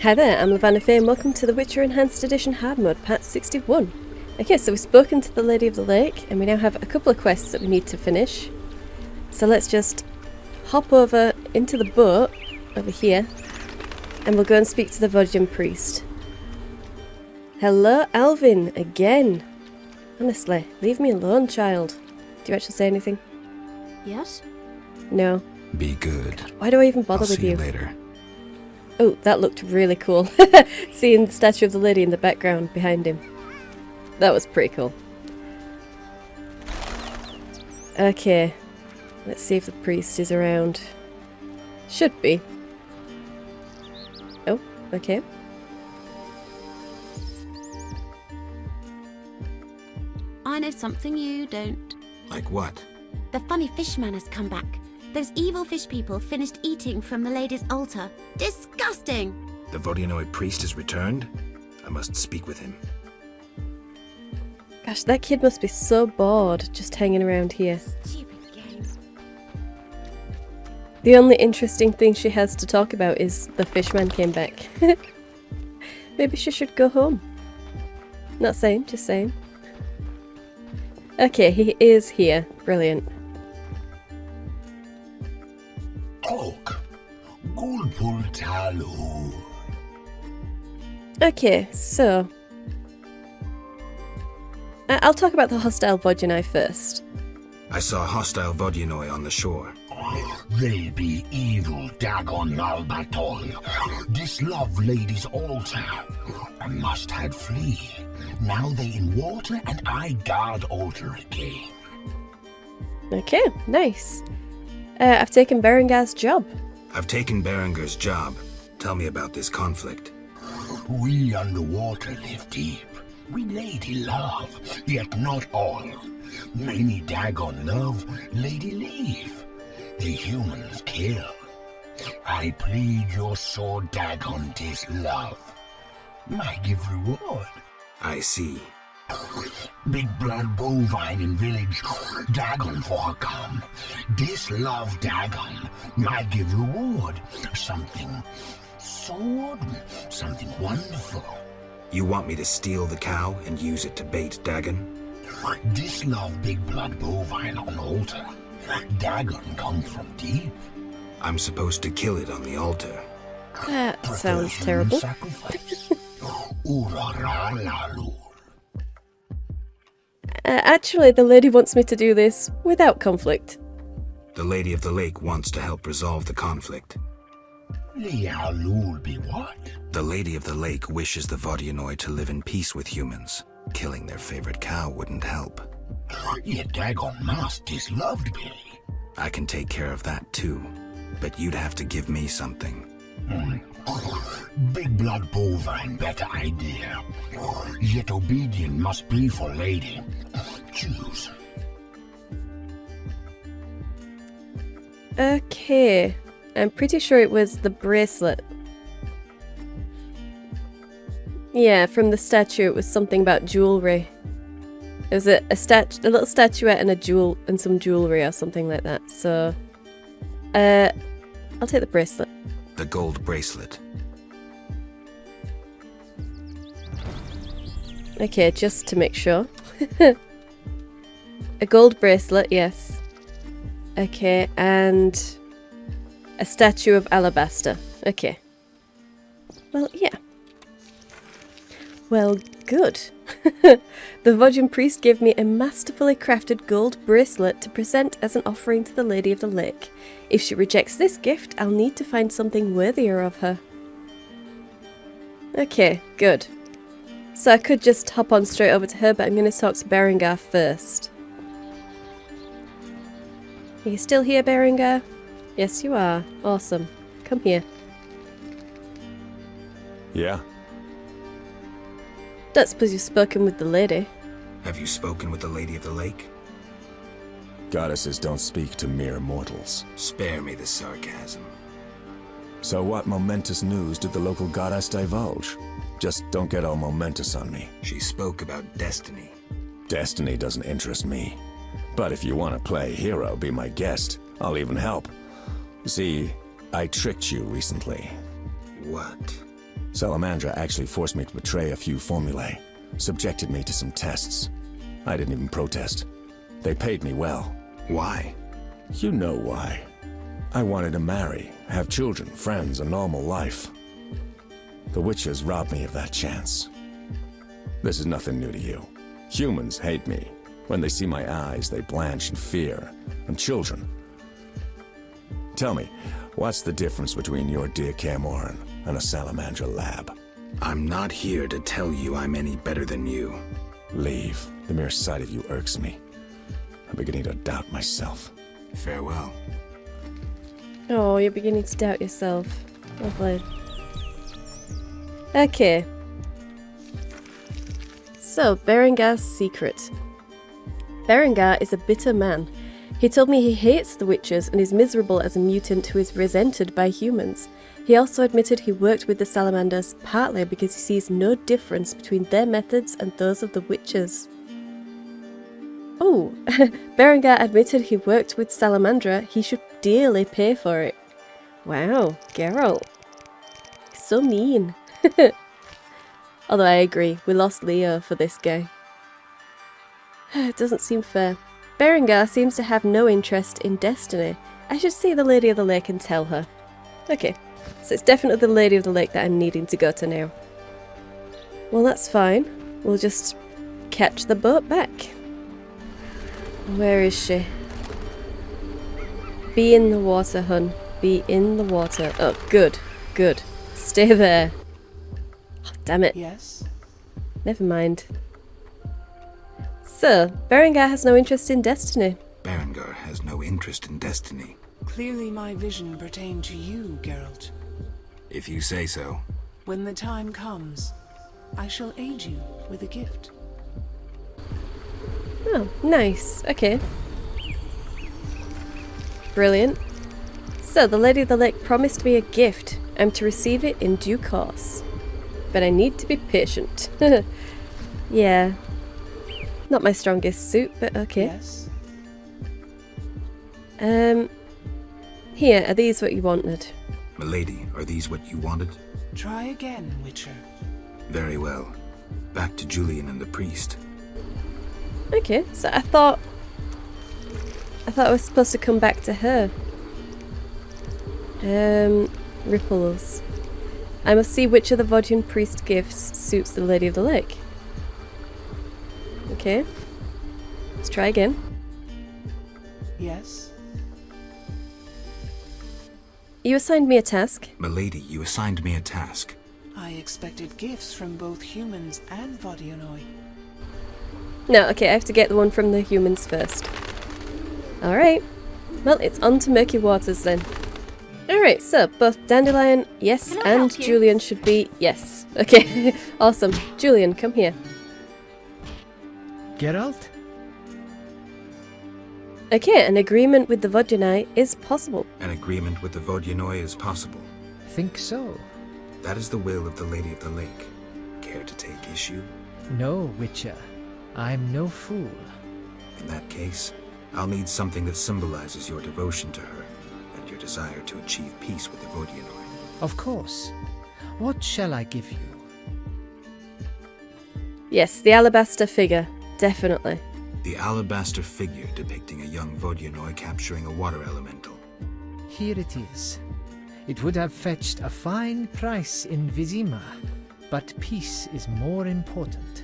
Hi there, I'm Lavanna Faye and welcome to the Witcher Enhanced Edition Hard Mode, Part 61. Okay, so we've spoken to the Lady of the Lake and we now have a couple of quests that we need to finish. So let's just hop over into the boat, over here, and we'll go and speak to the Vodyan priest. Hello, Alvin, again. Honestly, leave me alone, child. Do you actually say anything? Yes? No. Be good. God, why do I even bother I'll with see you? Later. Oh, that looked really cool. Seeing the statue of the lady in the background behind him. That was pretty cool. Okay. Let's see if the priest is around. Should be. Oh, okay. I know something you don't. Like what? The funny fishman has come back. Those evil fish people finished eating from the lady's altar. Disgusting! The Vodyanoid priest has returned? I must speak with him. Gosh, that kid must be so bored just hanging around here. Stupid game. The only interesting thing she has to talk about is the fishman came back. Maybe she should go home. Not saying, just saying. Okay, he is here. Brilliant. Oak. Gulpul Talu. Okay, so... I'll talk about the hostile Vodyanoi first. I saw a hostile Vodyanoi on the shore. They be evil Dagon Albatol. Dislove lady's altar. I must had flee. Now they in water and I guard altar again. Okay, nice. I've taken Berengar's job. I've taken Berengar's job. Tell me about this conflict. We underwater live deep. We lady love, yet not all. Many Dagon love, lady leave. The humans kill. I plead your sword Dagon dislove. I give reward. I see. Big blood bovine in village, Dagon for her come. Dislove Dagon, I give reward. Something sword, something wonderful. You want me to steal the cow and use it to bait Dagon? Dislove big blood bovine on altar. Dagon come from deep. I'm supposed to kill it on the altar. That sounds terrible. Sacrifice. Uraralalu. Actually, the lady wants me to do this without conflict. The Lady of the Lake wants to help resolve the conflict. Lialul be what? The Lady of the Lake wishes the Vodyanoi to live in peace with humans. Killing their favorite cow wouldn't help. Yet Dagon must disloved be. I can take care of that too, but you'd have to give me something. Big blood bovine better idea. Yet obedient must be for lady. Choose. Okay, I'm pretty sure it was the bracelet. Yeah, from the statue it was something about jewellery. It was a little statuette and a jewel and some jewellery or something like that. So, I'll take the bracelet. The gold bracelet. Okay, just to make sure. A gold bracelet, yes. Okay, and a statue of alabaster. Okay. Well, yeah. Well, good. The Vodyan priest gave me a masterfully crafted gold bracelet to present as an offering to the Lady of the Lake. If she rejects this gift, I'll need to find something worthier of her. Okay, good. So I could just hop on straight over to her, but I'm going to talk to Berengar first. Are you still here, Berengar? Yes, you are. Awesome. Come here. Yeah? Don't suppose you've spoken with the lady. Have you spoken with the Lady of the Lake? Goddesses don't speak to mere mortals. Spare me the sarcasm. So what momentous news did the local goddess divulge? Just don't get all momentous on me. She spoke about destiny. Destiny doesn't interest me. But if you want to play hero, be my guest. I'll even help. See, I tricked you recently. What? Salamandra actually forced me to betray a few formulae, subjected me to some tests. I didn't even protest. They paid me well. Why? You know why. I wanted to marry, have children, friends, a normal life. The Witchers robbed me of that chance. This is nothing new to you. Humans hate me. When they see my eyes, they blanch in fear. And children. Tell me, what's the difference between your dear Camoran and a Salamandra lab? I'm not here to tell you I'm any better than you. Leave. The mere sight of you irks me. I'm beginning to doubt myself. Farewell. Oh, you're beginning to doubt yourself. Lovely. Okay. So, Berengar's secret. Berengar is a bitter man. He told me he hates the Witchers and is miserable as a mutant who is resented by humans. He also admitted he worked with the Salamanders partly because he sees no difference between their methods and those of the Witchers. Oh, Berengar admitted he worked with Salamandra. He should dearly pay for it. Wow, Geralt. So mean. Although I agree, we lost Leo for this guy. It doesn't seem fair. Berengar seems to have no interest in destiny. I should see the Lady of the Lake and tell her. Okay, so it's definitely the Lady of the Lake that I'm needing to go to now. Well, that's fine. We'll just catch the boat back. Where is she? Be in the water, hun. Be in the water. Oh, good. Good. Stay there. Oh, damn it. Yes? Never mind. So, Berengar has no interest in destiny. Berengar has no interest in destiny. Clearly my vision pertained to you, Geralt. If you say so. When the time comes, I shall aid you with a gift. Oh, nice. Okay. Brilliant. So, the Lady of the Lake promised me a gift. I'm to receive it in due course. But I need to be patient. Yeah. Not my strongest suit, but okay. Yes? Here, are these what you wanted? Milady, are these what you wanted? Try again, Witcher. Very well. Back to Julian and the priest. Okay, so I thought I was supposed to come back to her. Ripples. I must see which of the Vodyan priest gifts suits the Lady of the Lake. Okay. Let's try again. Yes? You assigned me a task. Milady, you assigned me a task. I expected gifts from both humans and Vodyanoi. No, okay, I have to get the one from the humans first. Alright. Well, it's on to murky waters then. Alright, so both Dandelion, yes, Can I and help you? Julian should be yes. Okay, awesome. Julian, come here. Geralt? Okay, an agreement with the Vodyanai is possible. An agreement with the Vodyanoi is possible. Think so? That is the will of the Lady of the Lake. Care to take issue? No, Witcher. I'm no fool. In that case, I'll need something that symbolizes your devotion to her and your desire to achieve peace with the Vodyanoi. Of course. What shall I give you? Yes, the alabaster figure. Definitely. The alabaster figure depicting a young Vodyanoi capturing a water elemental. Here it is. It would have fetched a fine price in Vizima, but peace is more important.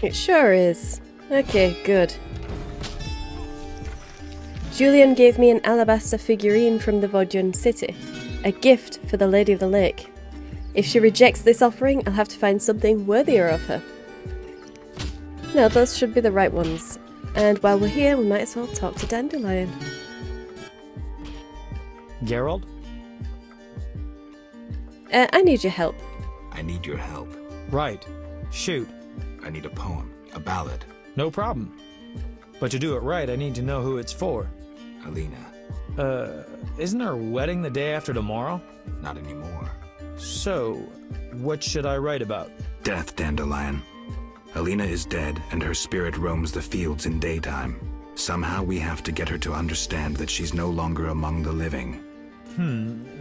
It sure is. Okay, good. Julian gave me an alabaster figurine from the Vodyan city. A gift for the Lady of the Lake. If she rejects this offering, I'll have to find something worthier of her. No, those should be the right ones. And while we're here, we might as well talk to Dandelion. Geralt? I need your help. I need your help. Right. Shoot. I need a poem, a ballad. No problem. But to do it right, I need to know who it's for. Alina, Isn't our wedding the day after tomorrow? not anymore. So, what should I write about? Death, Dandelion. Alina is dead, and her spirit roams the fields in daytime. Somehow we have to get her to understand that she's no longer among the living.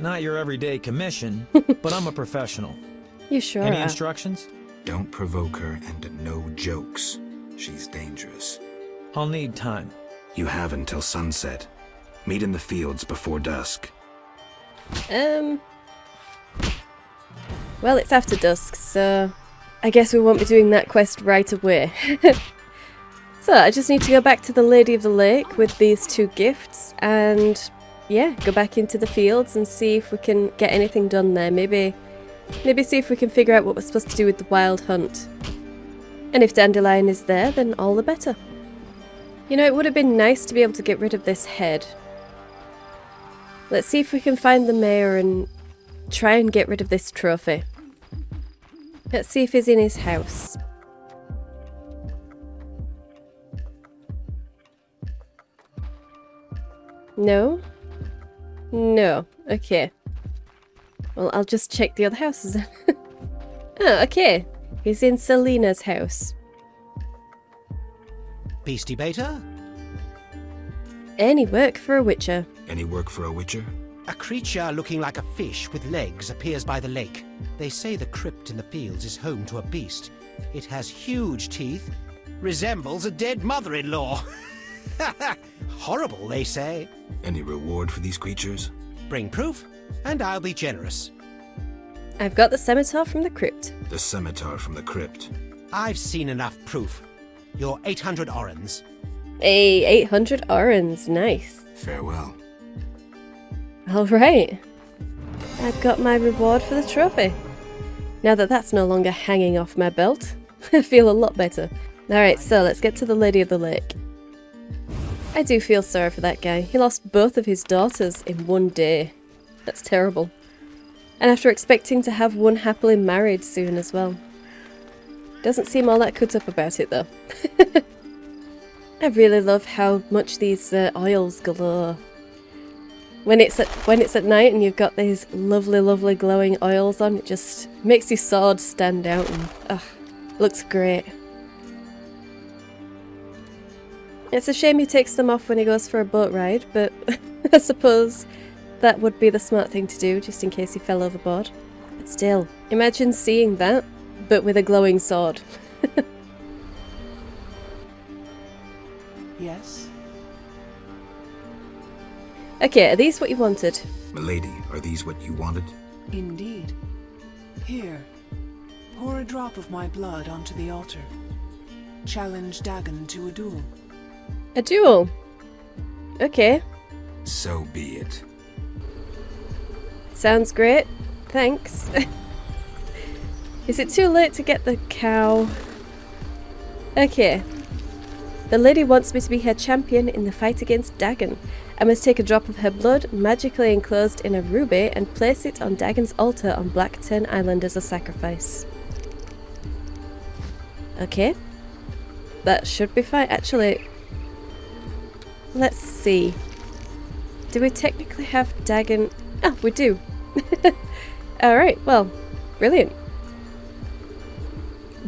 Not your everyday commission, but I'm a professional. You sure Any are. instructions? Don't provoke her, and no jokes. She's dangerous. I'll need time. You have until sunset. Meet in the fields before dusk. Well, it's after dusk, so I guess we won't be doing that quest right away. So, I just need to go back to the Lady of the Lake with these 2 gifts, and yeah, go back into the fields and see if we can get anything done there. Maybe see if we can figure out what we're supposed to do with the wild hunt. And if Dandelion is there, then all the better. You know, it would have been nice to be able to get rid of this head. Let's see if we can find the mayor and try and get rid of this trophy. Let's see if he's in his house. No? No. Okay. Well, I'll just check the other houses then. Oh, okay. He's in Selena's house. Beastie Beta? Any work for a witcher. Any work for a witcher? A creature looking like a fish with legs appears by the lake. They say the crypt in the fields is home to a beast. It has huge teeth, resembles a dead mother-in-law. Horrible, they say. Any reward for these creatures? Bring proof, and I'll be generous. I've got the scimitar from the crypt. The scimitar from the crypt. I've seen enough proof. You're 800 orens. Hey, 800 orens. Nice. Farewell. Alright. I've got my reward for the trophy. Now that that's no longer hanging off my belt, I feel a lot better. Alright, so let's get to the Lady of the Lake. I do feel sorry for that guy. He lost both of his daughters in one day. That's terrible. And after expecting to have one happily married soon as well. Doesn't seem all that cut up about it though. I really love how much these oils glow. When it's at night and you've got these lovely glowing oils on, it just makes your sword stand out and looks great. It's a shame he takes them off when he goes for a boat ride, but I suppose that would be the smart thing to do, just in case he fell overboard. But still, imagine seeing that, but with a glowing sword. Yes? Okay, are these what you wanted? Milady, are these what you wanted? Indeed. Here, pour a drop of my blood onto the altar. Challenge Dagon to a duel. A duel? Okay. So be it. Sounds great. Thanks. Is it too late to get the cow? Okay. The lady wants me to be her champion in the fight against Dagon. I must take a drop of her blood, magically enclosed in a ruby, and place it on Dagon's altar on Blackturn Island as a sacrifice. Okay. That should be fine. Actually, let's see. Do we technically have Dagon? Oh, we do. Alright, well, brilliant.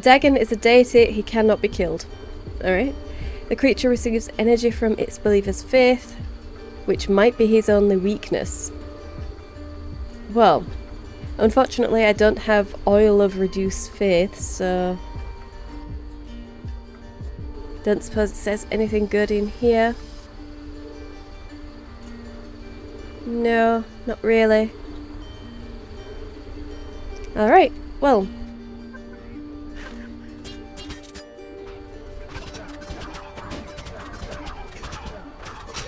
Dagon is a deity, he cannot be killed. Alright. The creature receives energy from its believer's faith, which might be his only weakness. Well, unfortunately I don't have oil of reduced faith, so don't suppose it says anything good in here. No, not really. Alright, well.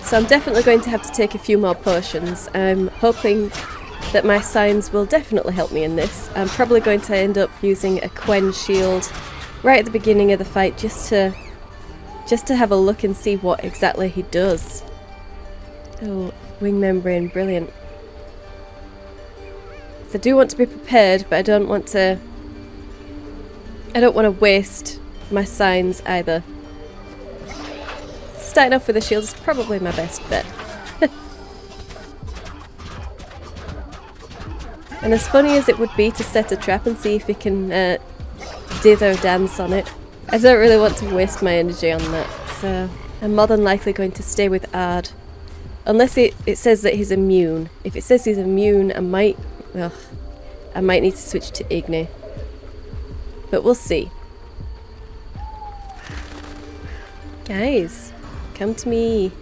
So I'm definitely going to have to take a few more potions. I'm hoping that my signs will definitely help me in this. I'm probably going to end up using a Quen shield right at the beginning of the fight just to have a look and see what exactly he does. Oh, wing membrane, brilliant. So I do want to be prepared, but I don't want to waste my signs either. Starting off with a shield is probably my best bet. And as funny as it would be to set a trap and see if we can dither dance on it, I don't really want to waste my energy on that, so I'm more than likely going to stay with Ard. Unless it says that he's immune. If it says he's immune, I might need to switch to Igni. But we'll see. Guys, come to me.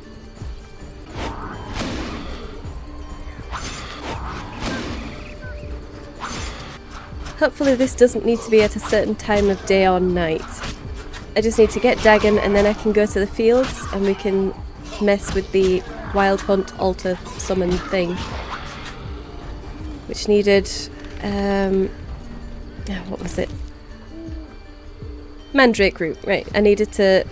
Hopefully this doesn't need to be at a certain time of day or night. I just need to get Dagon and then I can go to the fields and we can mess with the Wild Hunt altar summon thing. Which needed... what was it? Mandrake root, right. I needed to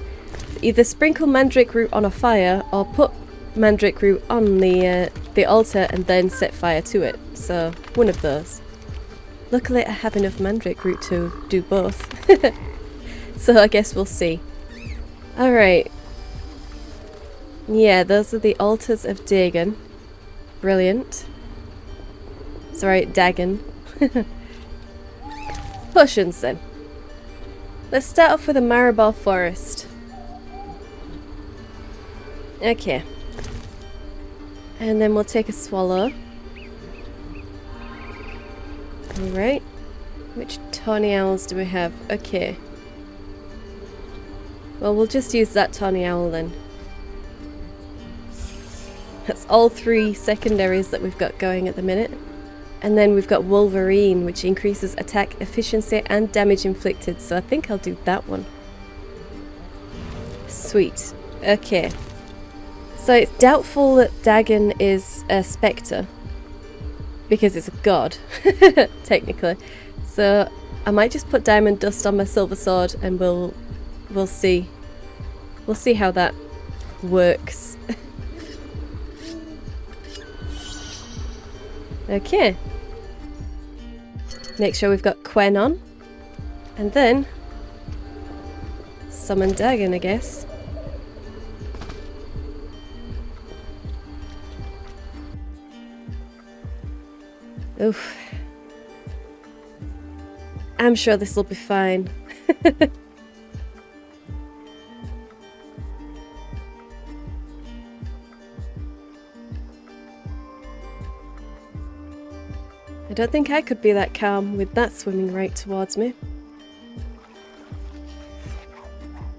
either sprinkle mandrake root on a fire or put mandrake root on the altar and then set fire to it. So, one of those. Luckily I have enough mandrake root to do both. So I guess we'll see. Alright. Yeah, those are the altars of Dagon. Brilliant. Sorry, Dagon. Potions then. Let's start off with a Maribor Forest. Okay. And then we'll take a swallow. Alright. Which tawny owls do we have? Okay. Well, we'll just use that tawny owl then. That's all 3 secondaries that we've got going at the minute. And then we've got Wolverine, which increases attack efficiency and damage inflicted, so I think I'll do that one. Sweet. Okay. So it's doubtful that Dagon is a spectre, because it's a god, technically. So I might just put diamond dust on my silver sword and we'll see. We'll see how that works. Okay. Make sure we've got Quen on. And then summon Dagon, I guess. Oof. I'm sure this will be fine. I don't think I could be that calm with that swimming right towards me.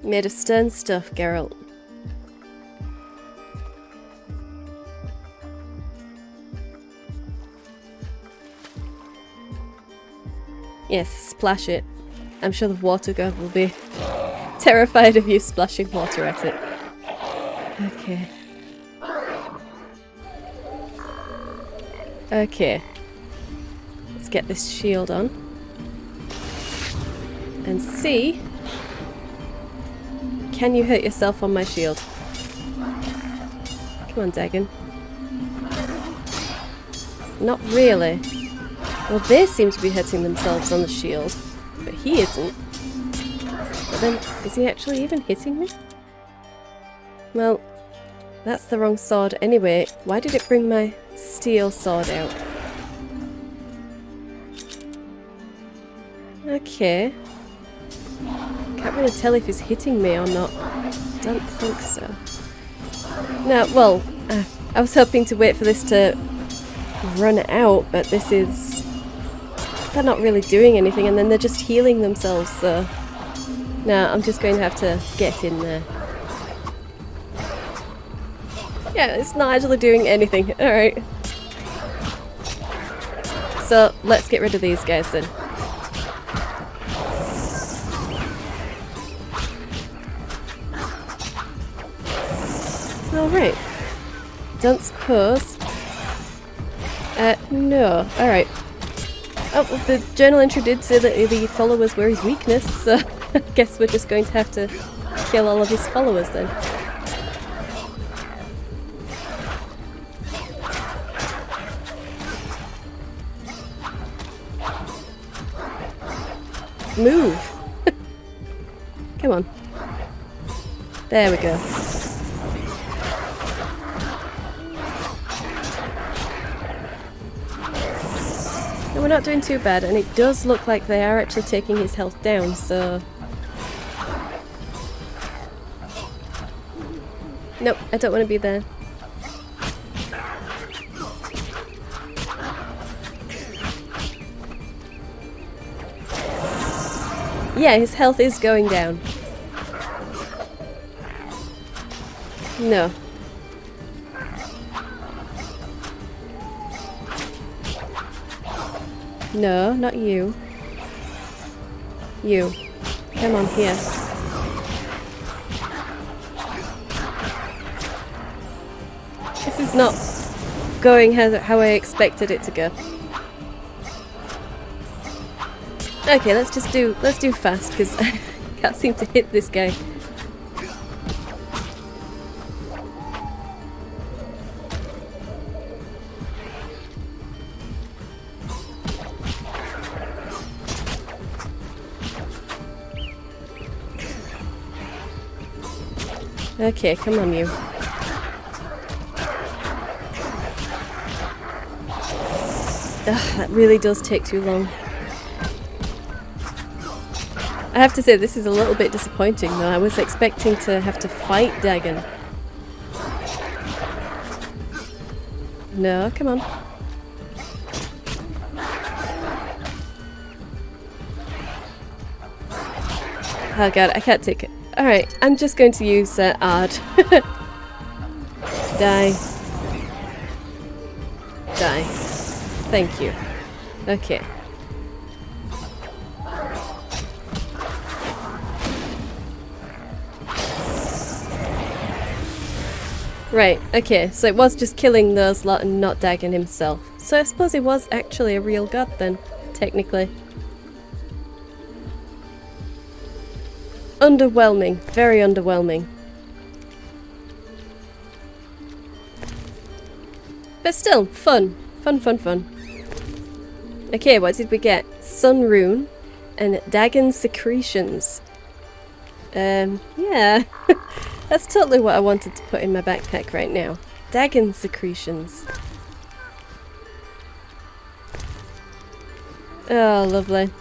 Made of stern stuff, Geralt. Yes, splash it. I'm sure the water god will be terrified of you splashing water at it. Okay. Okay. Let's get this shield on. And see... Can you hurt yourself on my shield? Come on, Dagon. Not really. Well, they seem to be hurting themselves on the shield, but he isn't. But then, is he actually even hitting me? Well, that's the wrong sword anyway. Why did it bring my steel sword out? Okay. Can't really tell if he's hitting me or not. Don't think so. No, well, I was hoping to wait for this to run out, but this is... They're not really doing anything, and then they're just healing themselves, so... No, I'm just going to have to get in there. Yeah, it's not actually doing anything. Alright. So, let's get rid of these guys then. Alright. Don't suppose... no. Alright. Oh, well, the journal entry did say that the followers were his weakness, so I guess we're just going to have to kill all of his followers then. Move! Come on. There we go. No, we're not doing too bad, and it does look like they are actually taking his health down, so... Nope, I don't want to be there. Yeah, his health is going down. No. No, not you. You. Come on, here. This is not going how I expected it to go. Okay, let's do fast, because I can't seem to hit this guy. Okay, come on, you. Ugh, that really does take too long. I have to say, this is a little bit disappointing, though. I was expecting to have to fight Dagon. No, come on. Oh god, I can't take it. Alright, I'm just going to use Ard. Die. Die. Thank you. Okay. Right, okay, so it was just killing those lot and not Dagon himself. So I suppose he was actually a real god then, technically. Underwhelming, very underwhelming. But still, fun. Fun, fun, fun. Okay, what did we get? Sun Rune and Dagon Secretions. Yeah. That's totally what I wanted to put in my backpack right now. Dagon Secretions. Oh, lovely.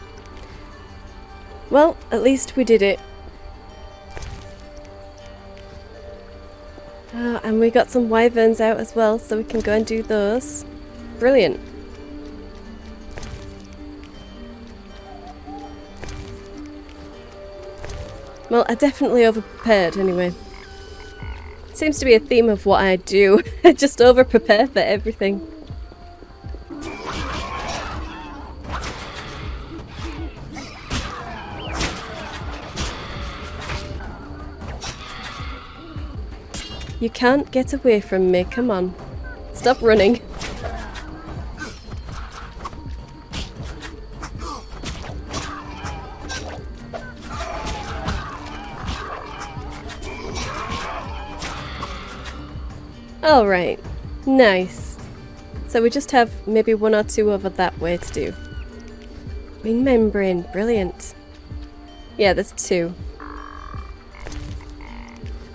Well, at least we did it. Oh, and we got some wyverns out as well, so we can go and do those. Brilliant. Well, I definitely over-prepared anyway. Seems to be a theme of what I do. I just over-prepare for everything. You can't get away from me, come on. Stop running. Alright, nice. So we just have maybe one or two over that way to do. Wing membrane, brilliant. Yeah, there's two.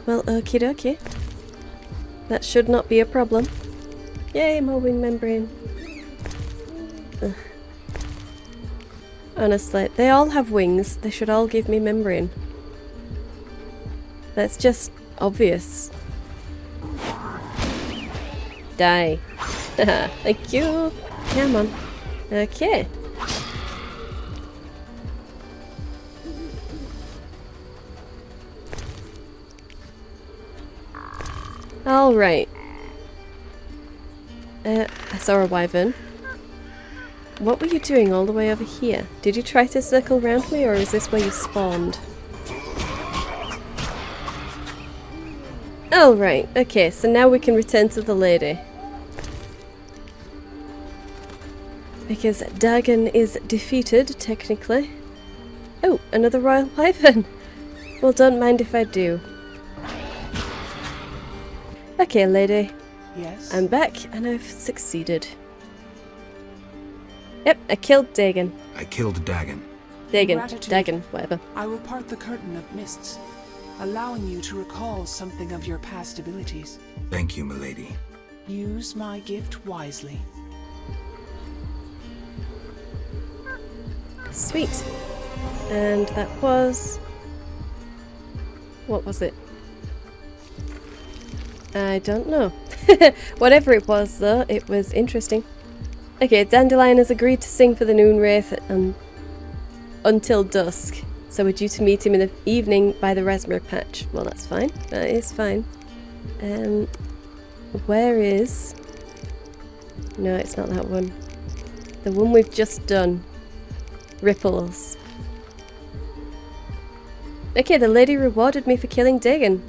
Well, okie dokie. That should not be a problem. Yay, more wing membrane. Ugh. Honestly, they all have wings. They should all give me membrane. That's just obvious. Die. Thank you. Come on. Okay. Alright. I saw a wyvern. What were you doing all the way over here? Did you try to circle around me, or is this where you spawned? Alright, okay, so now we can return to the lady. Because Dagon is defeated, technically. Oh, another royal wyvern! Well, don't mind if I do. Okay, lady. Yes? I'm back, and I've succeeded. Yep, I killed Dagon. I killed Dagon. Dagon, whatever. I will part the curtain of mists, allowing you to recall something of your past abilities. Thank you, milady. Use my gift wisely. Sweet. And that was... what was it? I don't know. Whatever it was, though, it was interesting. Okay, Dandelion has agreed to sing for the Noon Wraith until dusk. So we're due to meet him in the evening by the raspberry patch. Well, that's fine. That is fine. Where is... No, it's not that one. The one we've just done. Ripples. Okay, the lady rewarded me for killing Dagon.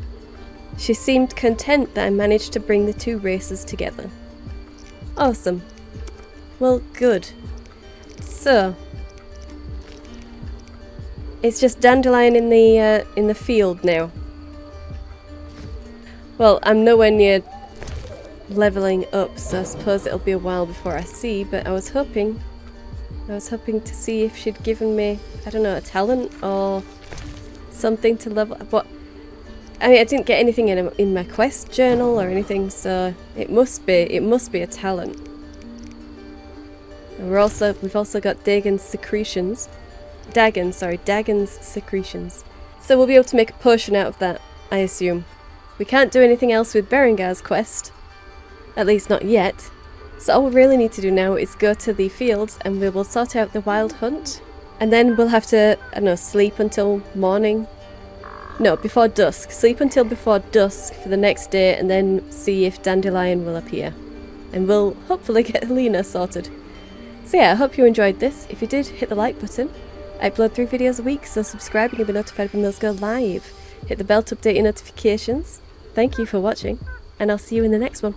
She seemed content that I managed to bring the two races together. Awesome. Well, good. So... It's just Dandelion in the field now. Well, I'm nowhere near leveling up, so I suppose it'll be a while before I see, but I was hoping to see if she'd given me, I don't know, a talent or something to level up. What? I mean, I didn't get anything in my quest journal or anything, so it must be a talent. And we've also got Dagon's secretions. Dagon's secretions. So we'll be able to make a potion out of that, I assume. We can't do anything else with Berengar's quest. At least not yet. So all we really need to do now is go to the fields and we will sort out the wild hunt. And then we'll have to, I don't know, sleep until morning. No, before dusk. Sleep until before dusk for the next day and then see if Dandelion will appear. And we'll hopefully get Helena sorted. So yeah, I hope you enjoyed this. If you did, hit the like button. I upload 3 videos a week, so subscribe and you'll be notified when those go live. Hit the bell to update your notifications. Thank you for watching, and I'll see you in the next one.